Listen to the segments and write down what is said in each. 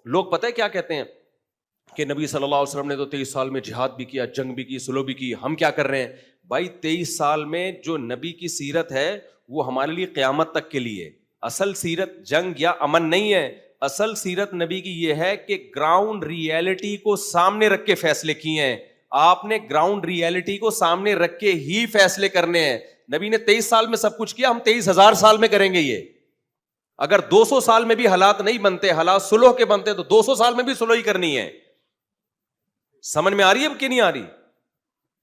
لوگ پتہ ہے کیا کہتے ہیں کہ نبی صلی اللہ علیہ وسلم نے تو 23 سال میں جہاد بھی کیا, جنگ بھی کی, سلو بھی کی, ہم کیا کر رہے ہیں؟ بھائی 23 سال میں جو نبی کی سیرت ہے وہ ہمارے لیے قیامت تک کے لیے. اصل سیرت جنگ یا امن نہیں ہے, اصل سیرت نبی کی یہ ہے کہ گراؤنڈ ریئلٹی کو سامنے رکھ کے فیصلے کیے ہیں. آپ نے گراؤنڈ ریئلٹی کو سامنے رکھ کے ہی فیصلے کرنے ہیں. نبی نے 23 سال میں سب کچھ کیا, ہم 23,000 سال میں کریں گے. یہ اگر 200 سال میں بھی حالات نہیں بنتے, حالات سلو کے بنتے, تو 200 سال میں بھی سلو ہی کرنی ہے. سمجھ میں آ رہی ہے کہ نہیں آ رہی؟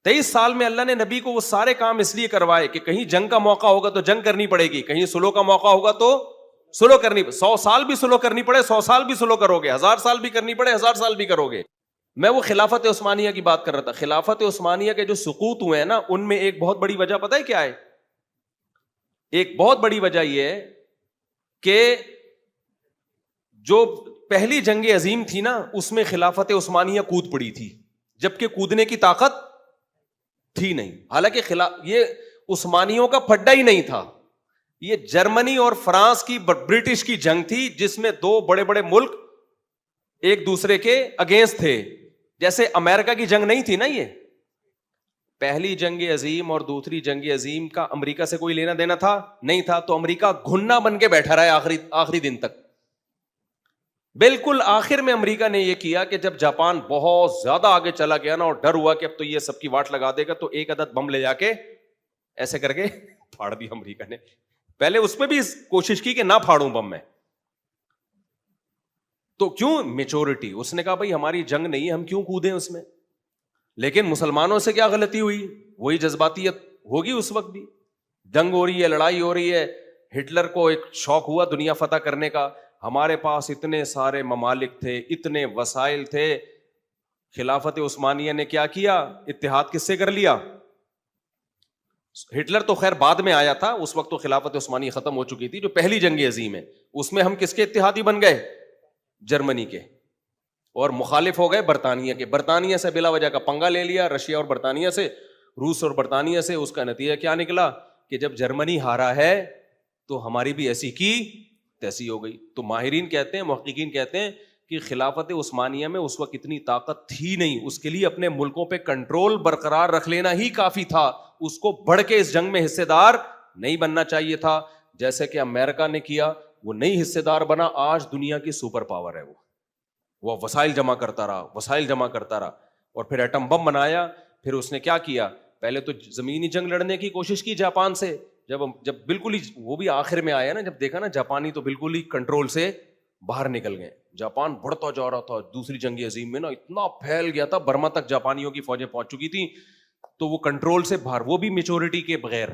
23 سال میں اللہ نے نبی کو وہ سارے کام اس لیے کروائے کہ کہیں جنگ کا موقع ہوگا تو جنگ کرنی پڑے گی, کہیں سلو کا موقع ہوگا تو سلو کرنی, 100 سال بھی سلو کرنی پڑے 100 سال بھی سلو کرو گے, 1000 سال بھی کرنی پڑے 1000 سال بھی کرو گے. میں وہ خلافت عثمانیہ کی بات کر رہا تھا. خلافت عثمانیہ کے جو سقوط ہوئے ہیں نا, ان میں ایک بہت بڑی وجہ پتہ ہے کیا ہے؟ ایک بہت بڑی وجہ یہ ہے کہ جو پہلی جنگ عظیم تھی نا, اس میں خلافت عثمانیہ کود پڑی تھی, جبکہ کودنے کی طاقت تھی نہیں. حالانکہ یہ عثمانیوں کا پھڈا ہی نہیں تھا, یہ جرمنی اور فرانس کی برٹش کی جنگ تھی, جس میں دو بڑے بڑے ملک ایک دوسرے کے اگینسٹ تھے. جیسے امریکہ کی جنگ نہیں تھی نا, یہ پہلی جنگ عظیم اور دوسری جنگ عظیم کا امریکہ سے کوئی لینا دینا تھا نہیں تھا, تو امریکہ گھنا بن کے بیٹھا رہا ہے آخری دن تک. بالکل آخر میں امریکہ نے یہ کیا کہ جب جاپان بہت زیادہ آگے چلا گیا نا, اور ڈر ہوا کہ اب تو یہ سب کی واٹ لگا دے گا, تو ایک عدد بم لے جا کے ایسے کر کے پھاڑ دی امریکہ نے. پہلے اس میں بھی کوشش کی کہ نہ پھاڑوں بم میں, تو کیوں؟ میچورٹی. اس نے کہا بھائی ہماری جنگ نہیں ہے, ہم کیوں کودیں اس میں. لیکن مسلمانوں سے کیا غلطی ہوئی؟ وہی جذباتیت ہوگی. اس وقت بھی جنگ ہو رہی ہے, لڑائی ہو رہی ہے, ہٹلر کو ایک شوق ہوا دنیا فتح کرنے کا. ہمارے پاس اتنے سارے ممالک تھے, اتنے وسائل تھے, خلافت عثمانیہ نے کیا کیا؟ اتحاد کس سے کر لیا؟ ہٹلر تو خیر بعد میں آیا تھا, اس وقت تو خلافت عثمانیہ ختم ہو چکی تھی. جو پہلی جنگ عظیم ہے اس میں ہم کس کے اتحادی بن گئے؟ جرمنی کے, اور مخالف ہو گئے برطانیہ کے. برطانیہ سے بلا وجہ کا پنگا لے لیا, رشیا اور برطانیہ سے, روس اور برطانیہ سے. اس کا نتیجہ کیا نکلا کہ جب جرمنی ہارا ہے تو ہماری بھی ایسی کی تیسی ہو گئی. تو ماہرین کہتے ہیں, محققین کہتے ہیں کہ خلافت عثمانیہ میں اس وقت اتنی طاقت تھی نہیں, اس کے لیے اپنے ملکوں پہ کنٹرول برقرار رکھ لینا ہی کافی تھا. اس کو بڑھ کے اس جنگ میں حصے دار نہیں بننا چاہیے تھا, جیسے کہ امریکہ نے کیا. وہ نہیں حصے دار بنا, آج دنیا کی سپر پاور ہے. وہ وسائل جمع کرتا رہا, اور پھر ایٹم بم بنایا. پھر اس نے کیا کیا؟ پہلے تو زمینی جنگ لڑنے کی کوشش کی جاپان سے, جب بالکل ہی وہ بھی آخر میں آیا نا, جب دیکھا نا جاپانی تو بالکل ہی کنٹرول سے باہر نکل گئے. جاپان بڑھتا جا رہا تھا. دوسری جنگ عظیم میں نا اتنا پھیل گیا تھا, برما تک جاپانیوں کی فوجیں پہنچ چکی تھیں, تو وہ کنٹرول سے باہر. وہ بھی میچورٹی کے بغیر,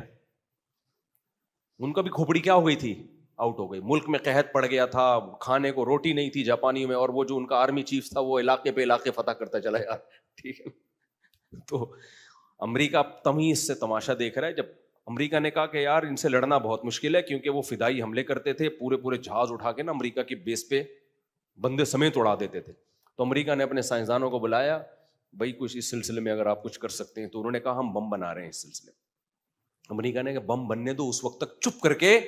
ان کا بھی کھوپڑی کیا ہو گئی تھی؟ آؤٹ ہو گئی. ملک میں قحط پڑ گیا تھا, کھانے کو روٹی نہیں تھی جاپانیوں میں, اور وہ جو ان کا آرمی چیف تھا وہ علاقے پہ علاقے فتح کرتا چلا یار. ٹھیک ہے, تو امریکہ تمیز سے تماشا دیکھ رہا ہے. جب امریکہ نے کہا کہ یار ان سے لڑنا بہت مشکل ہے, کیونکہ وہ فدائی حملے کرتے تھے, پورے جہاز اٹھا کے نا امریکہ کی بیس پہ بندے سمیت اڑا دیتے تھے. تو امریکہ نے اپنے سائنسدانوں کو بلایا, بھائی کچھ اس سلسلے میں اگر آپ کچھ کر سکتے ہیں. تو انہوں نے کہا ہم بم بنا رہے ہیں اس سلسلے میں. امریکہ نے کہا بم بننے دو, اس وقت تک چپ کر کے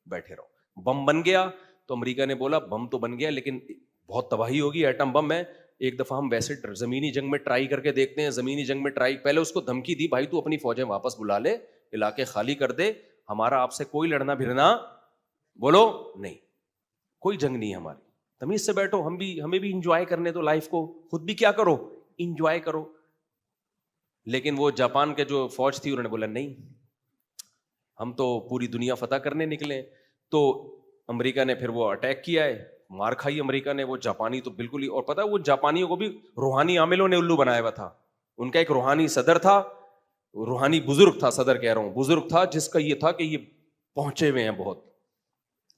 بیٹھے رہو. بم بن گیا تو امریکہ نے بولا بم تو بن گیا لیکن بہت تباہی ہوگی, ایٹم بم ہے, ایک دفعہ ہم ویسے زمینی جنگ میں ٹرائی کر کے دیکھتے ہیں. زمینی جنگ میں ٹرائی, پہلے اس کو دھمکی دی, بھائی تو اپنی فوجیں واپس بلا لے, علاقے خالی کر دے, ہمارا آپ سے کوئی لڑنا بھرنا بولو نہیں, کوئی جنگ نہیں ہماری, تمیز سے بیٹھو, ہمیں بھی انجوائے کرنے دو لائف کو, خود بھی کیا کرو, انجوائے کرو. لیکن وہ جاپان کے جو فوج تھی انہوں نے بولا نہیں, ہم تو پوری دنیا فتح کرنے نکلے. تو امریکہ نے پھر وہ اٹیک کیا ہے, مار کھائی امریکہ نے. وہ جاپانی تو بالکل ہی, اور پتہ ہے وہ جاپانیوں کو بھی روحانی عاملوں نے الو بنایا ہوا تھا. ان کا ایک روحانی صدر تھا, روحانی بزرگ تھا, صدر کہہ رہا ہوں, بزرگ تھا, جس کا یہ تھا کہ یہ پہنچے ہوئے ہیں بہت,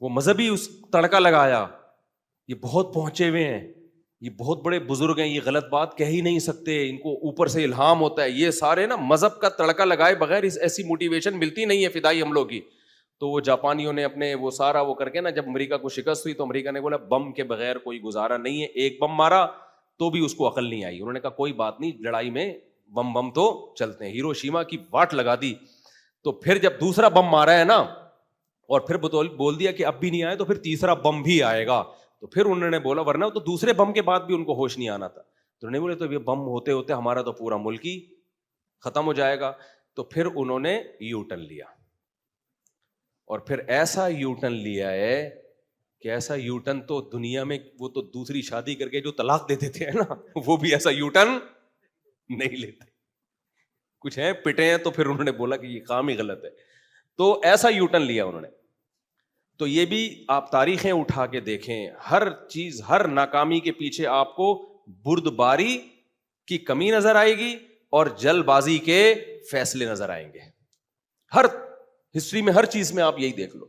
وہ مذہبی اس تڑکا لگایا, یہ بہت پہنچے ہوئے ہیں, یہ بہت بڑے بزرگ ہیں, یہ غلط بات کہہ ہی نہیں سکتے, ان کو اوپر سے الہام ہوتا ہے. یہ سارے نا مذہب کا تڑکا لگائے بغیر ایسی موٹیویشن ملتی نہیں ہے فدائی حملوں کی. تو وہ جاپانیوں نے اپنے وہ سارا وہ کر کے نا, جب امریکہ کو شکست ہوئی تو امریکہ نے بولا بم کے بغیر کوئی گزارا نہیں ہے. ایک بم مارا تو بھی اس کو عقل نہیں آئی. انہوں نے کہا کوئی بات نہیں, لڑائی میں بم تو چلتے ہیں. ہیروشیما کی واٹ لگا دی. تو پھر جب دوسرا بم مارا ہے نا, اور پھر بول دیا کہ اب بھی نہیں آئے, تو پھر تیسرا بم بھی آئے گا. تو پھر انہوں نے بولا ورنہ تو دوسرے بم کے بعد بھی ان کو ہوش نہیں آنا تھا. تو انہوں نے بولے تو یہ بم ہوتے ہوتے ہمارا تو پورا ملک ہی ختم ہو جائے گا. تو پھر انہوں نے یو ٹرن لیا, اور پھر ایسا یو ٹرن لیا ہے کہ ایسا یو ٹرن تو دنیا میں, وہ تو دوسری شادی کر کے جو طلاق دے دیتے ہیں نا, وہ بھی ایسا یو ٹرن نہیں لیتے. کچھ ہیں پٹے ہیں تو پھر انہوں نے بولا کہ یہ کام ہی غلط ہے, تو ایسا یو ٹرن لیا انہوں نے. تو یہ بھی آپ تاریخیں اٹھا کے دیکھیں, ہر چیز, ہر ناکامی کے پیچھے آپ کو بردباری کی کمی نظر آئے گی اور جلد بازی کے فیصلے نظر آئیں گے. ہر ہسٹری میں, ہر چیز میں آپ یہی دیکھ لو.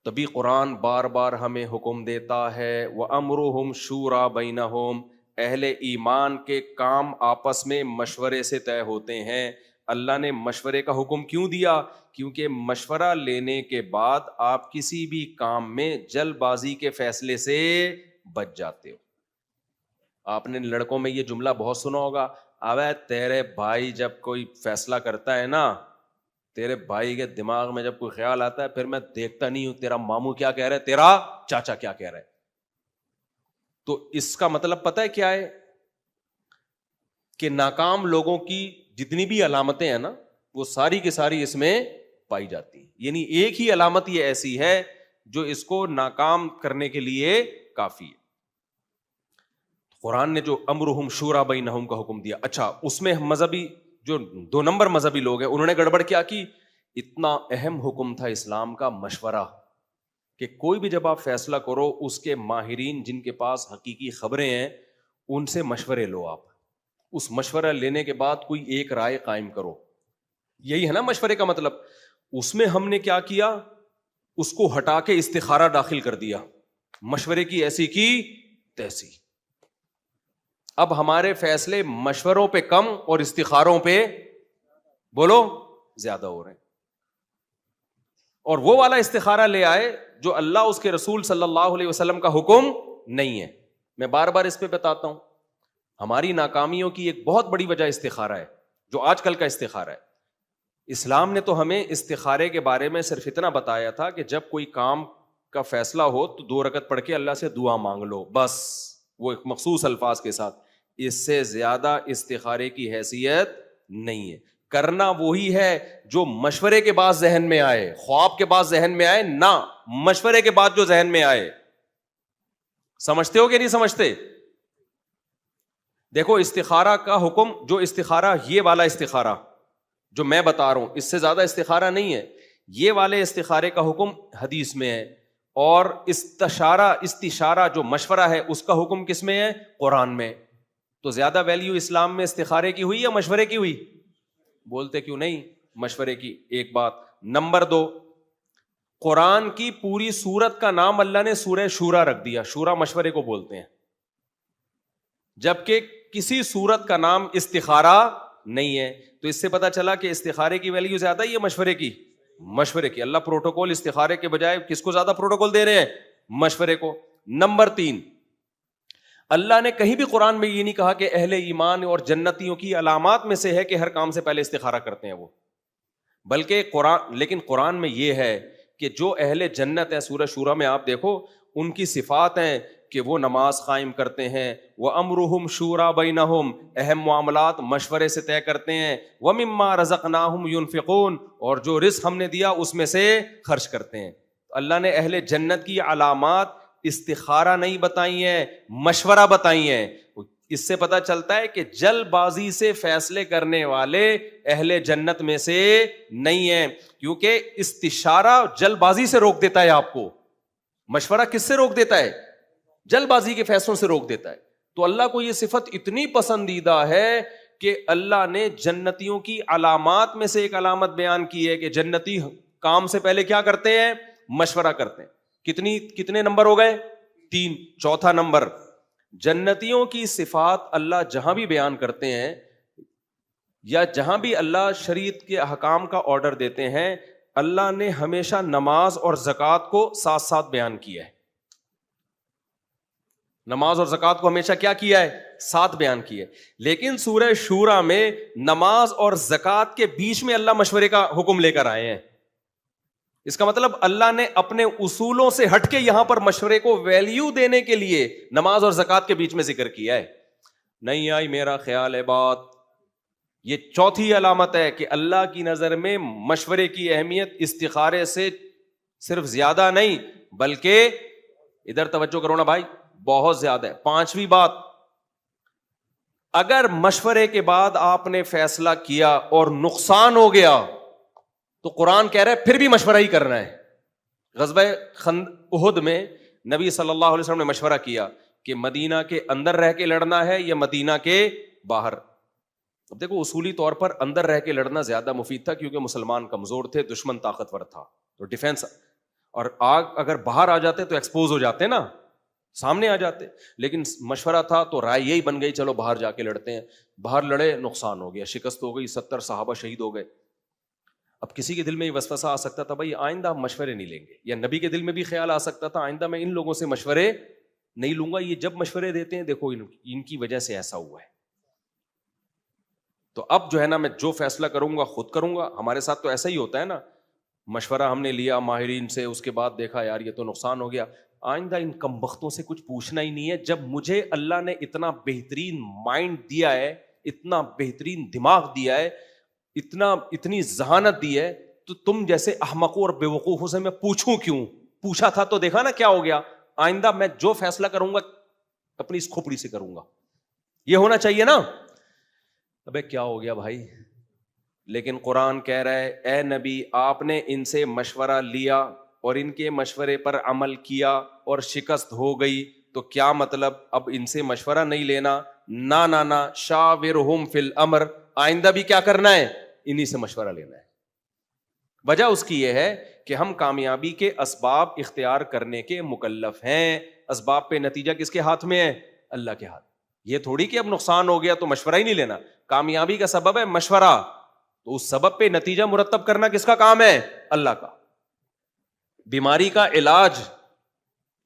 تبھی قرآن بار بار ہمیں حکم دیتا ہے وَأَمْرُهُمْ شُورَى بَيْنَهُمْ, اہل ایمان کے کام آپس میں مشورے سے طے ہوتے ہیں. اللہ نے مشورے کا حکم کیوں دیا؟ کیونکہ مشورہ لینے کے بعد آپ کسی بھی کام میں جلد بازی کے فیصلے سے بچ جاتے ہو. آپ نے لڑکوں میں یہ جملہ بہت سنا ہوگا, ابے تیرے بھائی جب کوئی فیصلہ کرتا ہے نا, تیرے بھائی کے دماغ میں جب کوئی خیال آتا ہے, پھر میں دیکھتا نہیں ہوں تیرا ماموں کیا کہہ رہا ہے, تیرا چاچا کیا کہہ رہا ہے. تو اس کا مطلب پتہ ہے کیا ہے, کہ ناکام لوگوں کی جتنی بھی علامتیں ہیں نا, وہ ساری کی ساری اس میں پائی جاتی ہیں. یعنی ایک ہی علامت یہ ایسی ہے جو اس کو ناکام کرنے کے لیے کافی ہے. قرآن نے جو امرہم شورا بینہم کا حکم دیا, اچھا اس میں مذہبی جو 2 نمبر مذہبی لوگ ہیں انہوں نے گڑبڑ کیا کی. اتنا اہم حکم تھا اسلام کا مشورہ, کہ کوئی بھی جب آپ فیصلہ کرو اس کے ماہرین جن کے پاس حقیقی خبریں ہیں ان سے مشورے لو. آپ اس مشورہ لینے کے بعد کوئی ایک رائے قائم کرو. یہی ہے نا مشورے کا مطلب. اس میں ہم نے کیا کیا, اس کو ہٹا کے استخارہ داخل کر دیا, مشورے کی ایسی کی تیسی. اب ہمارے فیصلے مشوروں پہ کم اور استخاروں پہ بولو زیادہ ہو رہے ہیں. اور وہ والا استخارہ لے آئے جو اللہ اس کے رسول صلی اللہ علیہ وسلم کا حکم نہیں ہے. میں بار بار اس پہ بتاتا ہوں, ہماری ناکامیوں کی ایک بہت بڑی وجہ استخارہ ہے, جو آج کل کا استخارہ ہے. اسلام نے تو ہمیں استخارے کے بارے میں صرف اتنا بتایا تھا کہ جب کوئی کام کا فیصلہ ہو تو 2 رکعت پڑھ کے اللہ سے دعا مانگ لو, بس وہ ایک مخصوص الفاظ کے ساتھ. اس سے زیادہ استخارے کی حیثیت نہیں ہے. کرنا وہی ہے جو مشورے کے بعد ذہن میں آئے, خواب کے بعد ذہن میں آئے نہ, مشورے کے بعد جو ذہن میں آئے. سمجھتے ہو کہ نہیں سمجھتے؟ دیکھو استخارہ کا حکم, جو استخارہ یہ والا استخارہ جو میں بتا رہا ہوں, اس سے زیادہ استخارہ نہیں ہے. یہ والے استخارے کا حکم حدیث میں ہے, اور استشارہ جو مشورہ ہے اس کا حکم کس میں ہے؟ قرآن میں. تو زیادہ ویلیو اسلام میں استخارے کی ہوئی یا مشورے کی ہوئی؟ بولتے کیوں نہیں مشورے کی. ایک بات. نمبر 2, قرآن کی پوری سورت کا نام اللہ نے سورہ شورا رکھ دیا. شورا مشورے کو بولتے ہیں, جبکہ کسی سورت کا نام استخارہ نہیں ہے. تو اس سے پتا چلا کہ استخارے کی ویلیو زیادہ ہی ہے مشورے کی. مشورے کی. اللہ پروٹوکول استخارے کے بجائے کس کو زیادہ پروٹوکول دے رہے ہیں؟ مشورے کو. نمبر 3, اللہ نے کہیں بھی قرآن میں یہ نہیں کہا کہ اہل ایمان اور جنتیوں کی علامات میں سے ہے کہ ہر کام سے پہلے استخارہ کرتے ہیں وہ, بلکہ لیکن قرآن میں یہ ہے کہ جو اہل جنت ہے, سورہ شورا میں آپ دیکھو ان کی صفات ہیں کہ وہ نماز قائم کرتے ہیں, وَأَمْرُهُمْ شُورَى بَيْنَهُمْ, اہم معاملات مشورے سے طے کرتے ہیں, وَمِمَّا رَزَقْنَاهُمْ يُنْفِقُونَ, اور جو رزق ہم نے دیا اس میں سے خرچ کرتے ہیں. اللہ نے اہل جنت کی علامات استخارہ نہیں بتائی ہیں, مشورہ بتائی ہیں. اس سے پتہ چلتا ہے کہ جلد بازی سے فیصلے کرنے والے اہل جنت میں سے نہیں ہیں, کیونکہ استشارہ جلد بازی سے روک دیتا ہے آپ کو. مشورہ کس سے روک دیتا ہے؟ جلد بازی کے فیصلوں سے روک دیتا ہے. تو اللہ کو یہ صفت اتنی پسندیدہ ہے کہ اللہ نے جنتیوں کی علامات میں سے ایک علامت بیان کی ہے کہ جنتی کام سے پہلے کیا کرتے ہیں؟ مشورہ کرتے ہیں. کتنے نمبر ہو گئے؟ 3. چوتھا نمبر, جنتیوں کی صفات اللہ جہاں بھی بیان کرتے ہیں یا جہاں بھی اللہ شریعت کے احکام کا آرڈر دیتے ہیں, اللہ نے ہمیشہ نماز اور زکوٰۃ کو ساتھ ساتھ بیان کیا ہے. نماز اور زکوٰۃ کو ہمیشہ کیا کیا ہے؟ ساتھ بیان کیا ہے. لیکن سورہ شورا میں نماز اور زکوٰۃ کے بیچ میں اللہ مشورے کا حکم لے کر آئے ہیں. اس کا مطلب اللہ نے اپنے اصولوں سے ہٹ کے یہاں پر مشورے کو ویلیو دینے کے لیے نماز اور زکوٰۃ کے بیچ میں ذکر کیا ہے. نہیں آئی میرا خیال ہے بات. یہ چوتھی علامت ہے کہ اللہ کی نظر میں مشورے کی اہمیت استخارے سے صرف زیادہ نہیں بلکہ ادھر توجہ کرو نا بھائی, بہت زیادہ ہے. پانچویں بات, اگر مشورے کے بعد آپ نے فیصلہ کیا اور نقصان ہو گیا تو قرآن کہہ رہا ہے پھر بھی مشورہ ہی کرنا ہے. غزوہ احد میں نبی صلی اللہ علیہ وسلم نے مشورہ کیا کہ مدینہ کے اندر رہ کے لڑنا ہے یا مدینہ کے باہر. اب دیکھو اصولی طور پر اندر رہ کے لڑنا زیادہ مفید تھا کیونکہ مسلمان کمزور تھے, دشمن طاقتور تھا, تو ڈیفینس. اور آگ اگر باہر آ جاتے تو ایکسپوز ہو جاتے نا, سامنے آ جاتے. لیکن مشورہ تھا تو رائے یہی بن گئی چلو باہر جا کے لڑتے ہیں. باہر لڑے, نقصان ہو گیا, شکست ہو گئی, 70 صحابہ شہید ہو گئے. اب کسی کے دل میں یہ وسوسہ آ سکتا تھا بھائی آئندہ ہم مشورے نہیں لیں گے, یا نبی کے دل میں بھی خیال آ سکتا تھا آئندہ میں ان لوگوں سے مشورے نہیں لوں گا, یہ جب مشورے دیتے ہیں دیکھو ان کی وجہ سے ایسا ہوا ہے. تو اب جو ہے نا میں جو فیصلہ کروں گا خود کروں گا. ہمارے ساتھ تو ایسا ہی ہوتا ہے نا, مشورہ ہم نے لیا ماہرین سے, اس کے بعد دیکھا یار یہ تو نقصان ہو گیا, آئندہ ان کمبختوں سے کچھ پوچھنا ہی نہیں ہے. جب مجھے اللہ نے اتنا بہترین مائنڈ دیا ہے, اتنا بہترین دماغ دیا ہے, اتنی ذہانت دی ہے, تو تم جیسے احمقوں اور بیوقوفوں سے میں پوچھوں کیوں؟ پوچھا تھا تو دیکھا نا کیا ہو گیا. آئندہ میں جو فیصلہ کروں گا اپنی اس کھوپڑی سے کروں گا, یہ ہونا چاہیے نا. ابے کیا ہو گیا بھائی؟ لیکن قرآن کہہ رہا ہے اے نبی آپ نے ان سے مشورہ لیا اور ان کے مشورے پر عمل کیا اور شکست ہو گئی, تو کیا مطلب اب ان سے مشورہ نہیں لینا؟ نا شاورہم فی الامر, آئندہ بھی کیا کرنا ہے؟ انہی سے مشورہ لینا ہے. وجہ اس کی یہ ہے کہ ہم کامیابی کے اسباب اختیار کرنے کے مکلف ہیں. اسباب پہ نتیجہ کس کے ہاتھ میں ہے؟ اللہ کے ہاتھ. یہ تھوڑی کہ اب نقصان ہو گیا تو مشورہ ہی نہیں لینا. کامیابی کا سبب ہے مشورہ, تو اس سبب پہ نتیجہ مرتب کرنا کس کا کام ہے؟ اللہ کا. بیماری کا علاج,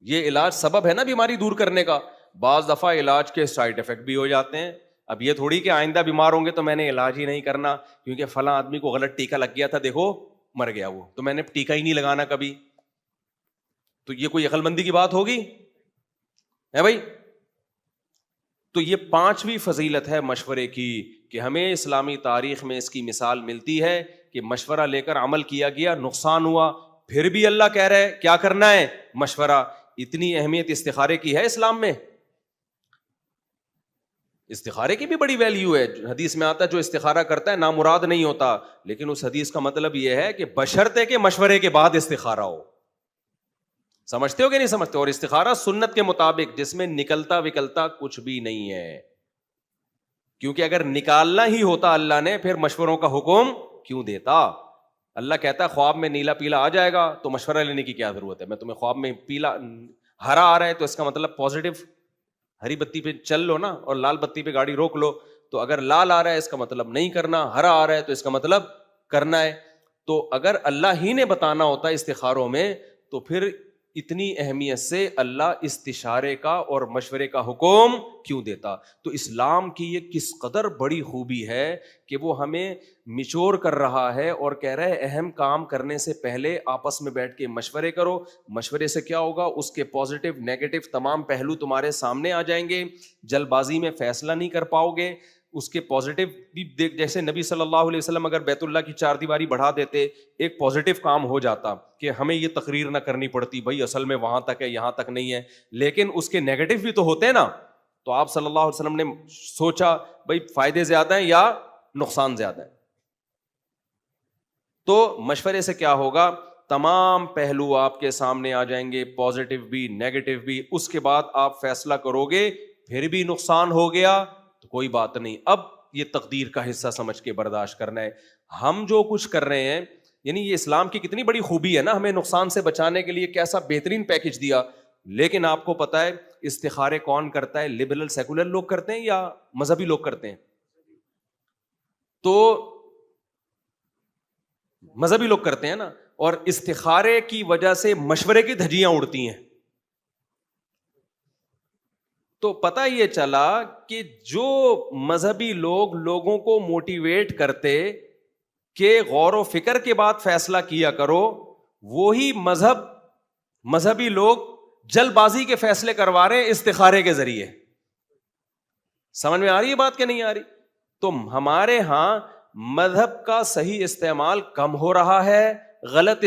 یہ علاج سبب ہے نا بیماری دور کرنے کا. بعض دفعہ علاج کے سائڈ افیکٹ بھی ہو جاتے ہیں. اب یہ تھوڑی کہ آئندہ بیمار ہوں گے تو میں نے علاج ہی نہیں کرنا کیونکہ فلاں آدمی کو غلط ٹیکا لگ گیا تھا, دیکھو مر گیا وہ, تو میں نے ٹیکا ہی نہیں لگانا کبھی. تو یہ کوئی عقل مندی کی بات ہوگی ہے بھائی؟ تو یہ پانچویں فضیلت ہے مشورے کی کہ ہمیں اسلامی تاریخ میں اس کی مثال ملتی ہے کہ مشورہ لے کر عمل کیا گیا, نقصان ہوا, پھر بھی اللہ کہہ رہے کیا کرنا ہے؟ مشورہ. اتنی اہمیت استخارے کی ہے اسلام میں. استخارے کی بھی بڑی ویلیو ہے. حدیث میں آتا ہے جو استخارہ کرتا ہے نامراد نہیں ہوتا, لیکن اس حدیث کا مطلب یہ ہے کہ بشرطے کہ مشورے کے بعد استخارہ ہو. سمجھتے ہو کہ نہیں سمجھتے؟ اور استخارہ سنت کے مطابق جس میں نکلتا وکلتا کچھ بھی نہیں ہے, کیونکہ اگر نکالنا ہی ہوتا اللہ نے پھر مشوروں کا حکم کیوں دیتا؟ اللہ کہتا ہے خواب میں نیلا پیلا آ جائے گا تو مشورہ لینے کی کیا ضرورت ہے؟ میں تمہیں خواب میں پیلا ہرا آ رہا ہے تو اس کا مطلب پازیٹو, ہری بتی پہ چل لو نا اور لال بتی پہ گاڑی روک لو. تو اگر لال آ رہا ہے اس کا مطلب نہیں کرنا, ہرا آ رہا ہے تو اس کا مطلب کرنا ہے. تو اگر اللہ ہی نے بتانا ہوتا استخاروں میں تو پھر اتنی اہمیت سے اللہ استشارے کا اور مشورے کا حکم کیوں دیتا؟ تو اسلام کی یہ کس قدر بڑی خوبی ہے کہ وہ ہمیں میچور کر رہا ہے اور کہہ رہا ہے اہم کام کرنے سے پہلے آپس میں بیٹھ کے مشورے کرو. مشورے سے کیا ہوگا؟ اس کے پازیٹیو نیگیٹو تمام پہلو تمہارے سامنے آ جائیں گے. جلد بازی میں فیصلہ نہیں کر پاؤ گے. اس کے پازیٹیو بھی دیکھ, جیسے نبی صلی اللہ علیہ وسلم اگر بیت اللہ کی 4 دیواری بڑھا دیتے ایک پازیٹیو کام ہو جاتا کہ ہمیں یہ تقریر نہ کرنی پڑتی بھائی اصل میں وہاں تک ہے یہاں تک نہیں ہے, لیکن اس کے نیگیٹو بھی تو ہوتے ہیں نا. تو آپ صلی اللہ علیہ وسلم نے سوچا بھائی فائدے زیادہ ہیں یا نقصان زیادہ ہے. تو مشورے سے کیا ہوگا؟ تمام پہلو آپ کے سامنے آ جائیں گے, پازیٹیو بھی نیگیٹو بھی. اس کے بعد آپ فیصلہ کرو گے, پھر بھی نقصان ہو گیا تو کوئی بات نہیں, اب یہ تقدیر کا حصہ سمجھ کے برداشت کرنا ہے. ہم جو کچھ کر رہے ہیں, یعنی یہ اسلام کی کتنی بڑی خوبی ہے نا, ہمیں نقصان سے بچانے کے لیے کیسا بہترین پیکج دیا. لیکن آپ کو پتا ہے استخارے کون کرتا ہے؟ لبرل سیکولر لوگ کرتے ہیں یا مذہبی لوگ کرتے ہیں؟ تو مذہبی لوگ کرتے ہیں نا, اور استخارے کی وجہ سے مشورے کی دھجیاں اڑتی ہیں. تو پتہ یہ چلا کہ جو مذہبی لوگ لوگوں کو موٹیویٹ کرتے کہ غور و فکر کے بعد فیصلہ کیا کرو, وہی مذہبی لوگ جلد بازی کے فیصلے کروا رہے ہیں استخارے کے ذریعے. سمجھ میں آ رہی ہے بات کہ نہیں آ رہی؟ تو ہمارے ہاں مذہب کا صحیح استعمال کم ہو رہا ہے, غلط